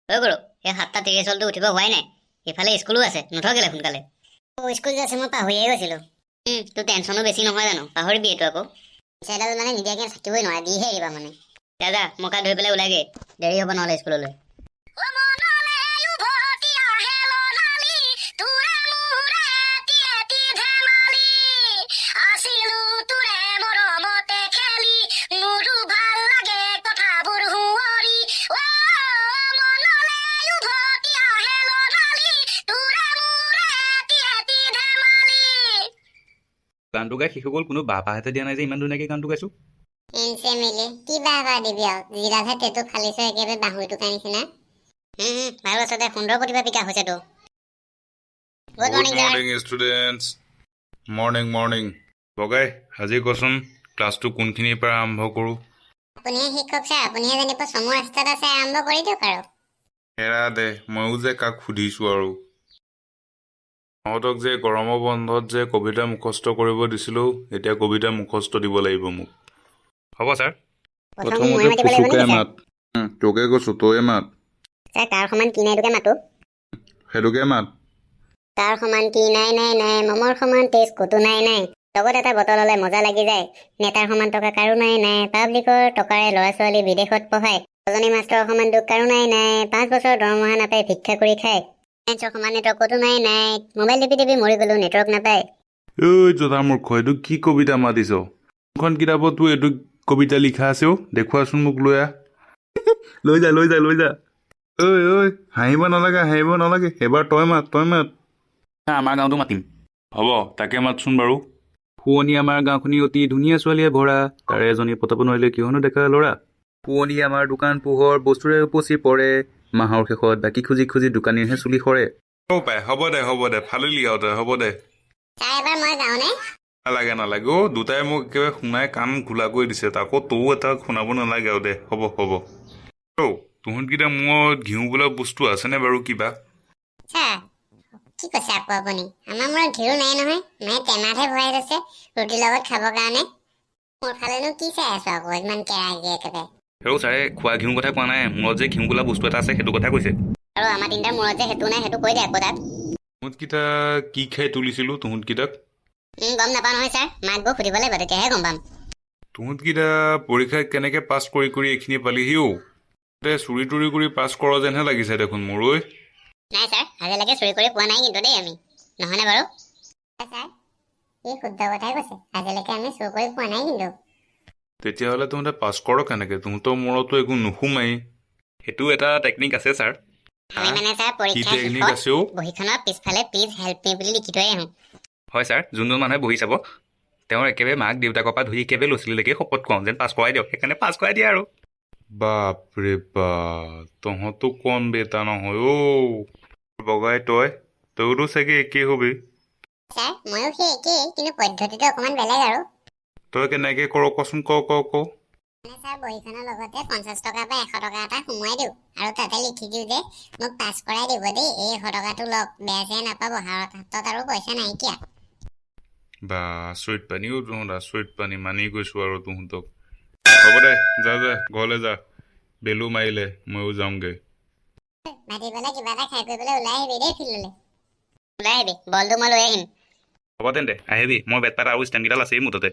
হৈ গ'লো এই 7:30 হলটো উঠিব হোৱাই নাই ইফালে স্কুলো আছে নথকিলে সোনকালে স্কুল যে আছে মই পাহৰিয়ে গৈছিলোঁ তোৰ টেনশ্যনো বেছি নহয় জানো পাহৰিবি এইটো আকৌ চেডাল মানে নিদিয়াকৈ থাকিবই নোৱাৰে দিহে এৰিবা মানে দাদা মোকা ধৰি পেলাই ওলাগে দেৰি হ'ব নহ'লে স্কুললৈ গানটো গাই শেষ হৈ গ'ল কোনো বাপাহঁতে দিয়া নাই যে ইমান ধুনীয়াকৈ গানটো গাইছোঁ এনচে মিলি কি বাবা দিবি আৰু জিৰাধে তেটো ফালিছে একেবাৰে বাহুৰি টুকা নিচিনা ভাল আছে দে সুন্দৰ প্ৰতিভা বিকাশ হৈছে তো গুড মৰ্ণিং ষ্টুডেণ্টছ মৰ্ণিং বগাই আজি কচোন ক্লাছটো কোনখিনিৰ পৰা আৰম্ভ কৰোঁ আপুনিহে শিক্ষক ছাৰ আপুনিহে জানিব চমু ৰাস্তাত আছে আৰম্ভ কৰি দিয়ক আৰু হেৰা দে ময়ো যে কাক সুধিছোঁ আৰু তহঁতক যে গৰমৰ বন্ধত যে কবিতা মুখস্থ কৰিব দিছিলোঁ এতিয়া কবিতা মুখস্থ দিব লাগিব মোক হ'ব ছাৰ প্ৰথমতে ফুচুকাই মাত তোকে কৈছোঁ তয়ে মাত ছাৰ কাৰ সমান কি নাই তোকে মাতো সেইটোকে মাত তাৰ সমান কি নাই নাই নাই মমৰ সমান তেজ ক'তো নাই নাই লগত এটা বটল হ'লে মজা লাগি যায় নেতাৰ সমান টকা কাৰো নাই নাই পাব্লিকৰ টকাৰে ল'ৰা ছোৱালী বিদেশত পঢ়ায় এজনী মাষ্টৰৰ সমান দুখ কাৰো নাই নাই 5 বছৰ দৰমহা নাপায় ভিক্ষা কৰি খায় ফ্ৰেন্সৰ সমান নেটৱৰ্ক ক'তো নাই নাই মোবাইল টিপি মৰি গ'লেও নেটৱৰ্ক নাপায় ঐ জোতা মূৰ্খ এইটো কি কবিতা মাতিছ কোনখন কিতাপতো এইটো কবিতা লিখা আছে অ' দেখুৱাচোন মোক লৈ আহ লৈ যা ঐ হাঁহিব নালাগে এবাৰ তই মাত আমাৰ গাঁৱতো মাতিম হ'ব তাকে মাতচোন বাৰু শুৱনি আমাৰ গাঁওখনি অতি ধুনীয়া ছোৱালীয়ে ভৰা তাৰে এজনী পতাব নোৱাৰিলে কিয়নো ডেকা ল'ৰা শুৱনি আমাৰ দোকান পোহৰ বস্তুৰে উপচি পৰে মাহৰ শেষত বাকী খুজি দোকানীৰহে চুলি সৰে হ'ব দে ফালিলি আৰু তই হ'ব দে নালাগে অ' দুটাই মোক একেবাৰে শুনাই কাণ ঘোলা কৰি দিছে তাকো তৌ এটা শুনাব নালাগে আৰু দে হ'ব তহঁতকেইটা মোৰ ঘিউ বোলা বস্তু আছেনে বাৰু কিবা কি কৈছে আকৌ আপুনি আমাৰ মূৰত ঘিউ নাই নহয় মায়ে টেমাতহে ভৰাই থৈছে ৰুটিৰ লগত খাবৰ কাৰণে মোৰ ফালেনো কি চাই আছো আকৌ ইমান কেৰাহী একেবাৰে হেৰৌ ছাৰে খোৱা ঘিউ কথা কোৱা নাই মূৰত যে ঘিউ বোলা বস্তু এটা আছে সেইটো কথা কৈছে আৰু আমাৰ তিনিটাৰ মূৰত যে সেইটো নাই সেইটো কৈ দে আকৌ তাক তহঁতকেইটা কি খাই তুলিছিলোঁ তহঁতকেইটাক গম নাপাওঁ নহয় ছাৰ মাক গৈ সুধিব লাগিব তেতিয়াহে গম পাম তহঁতকেইটা পৰীক্ষাত কেনেকৈ পাছ কৰি এইখিনি পালিহি অ' চুৰি তুৰি কৰি পাছ কৰ যেনহে লাগিছে দেখোন মোৰ ঐ নাই ছাৰ আজিলৈকে চুৰি কৰি পোৱা নাই কিন্তু দেই আমি নহয়নে বাৰু ছাৰ এই শুদ্ধ কথাই কৈছে আজিলৈকে আমি চুৰ কৰি পোৱা নাই কিন্তু তেতিয়াহ'লে তহঁতে পাছ কৰ কেনেকৈ তহঁতৰ মূৰতো একো নুসুমাই সেইটো এটা টেকনিক আছে ছাৰ আমি মানে ছাৰ পৰীক্ষাৰ শেষত বহীখনৰ পিছফালে প্লিজ হেল্প মি বুলি লিখি থৈ আহোঁ হয় ছাৰ যোনজন মানুহে বহি চাব তেওঁৰ একেবাৰে মাক দেউতাকৰ পৰা ধৰি একেবাৰে ল'ৰা ছোৱালীলৈকে শপত খুৱাওঁ যেন পাছ কৰাই দিয়ক সেইকাৰণে পাছ কৰাই দিয়ে আৰু বাপৰে বাপ তহঁতো কম বেটা নহয় অ' বগাই তইতো চাগে একেই হবি ছাৰ ময়ো সেই একেই কিন্তু পদ্ধতিটো অকণমান বেলেগ আৰু তই কেনেকৈ কৰ কচোন ক মানে ছাৰ বহীখনৰ লগতে 50 টকা বা 100 টকা এটা সোমোৱাই দিওঁ আৰু তাতে লিখি দিওঁ যে মোক পাছ কৰাই দিব দেই এই 100 টকাটো লওক বেয়া চেয়া নাপাব হাতত আৰু পইচা নাইকিয়া বা আচৰিত পানীও তহঁত আচৰিত পানী মানি গৈছোঁ আৰু তহঁতক হ'ব দে যা ঘৰলৈ যা বেলু মাৰিলে ময়ো যাওঁগৈ ভাতি পেলাই কিবা এটা খাই কৰি পেলাই ওলাই আহিবি দেই ফিল্ডলৈ ওলাই আহিবি বলটো মই লৈ আহিম হ'ব তেন্তে আহিবি মই বেট পাত আৰু ষ্টেণ্ডকেইডাল আছেই মুঠতে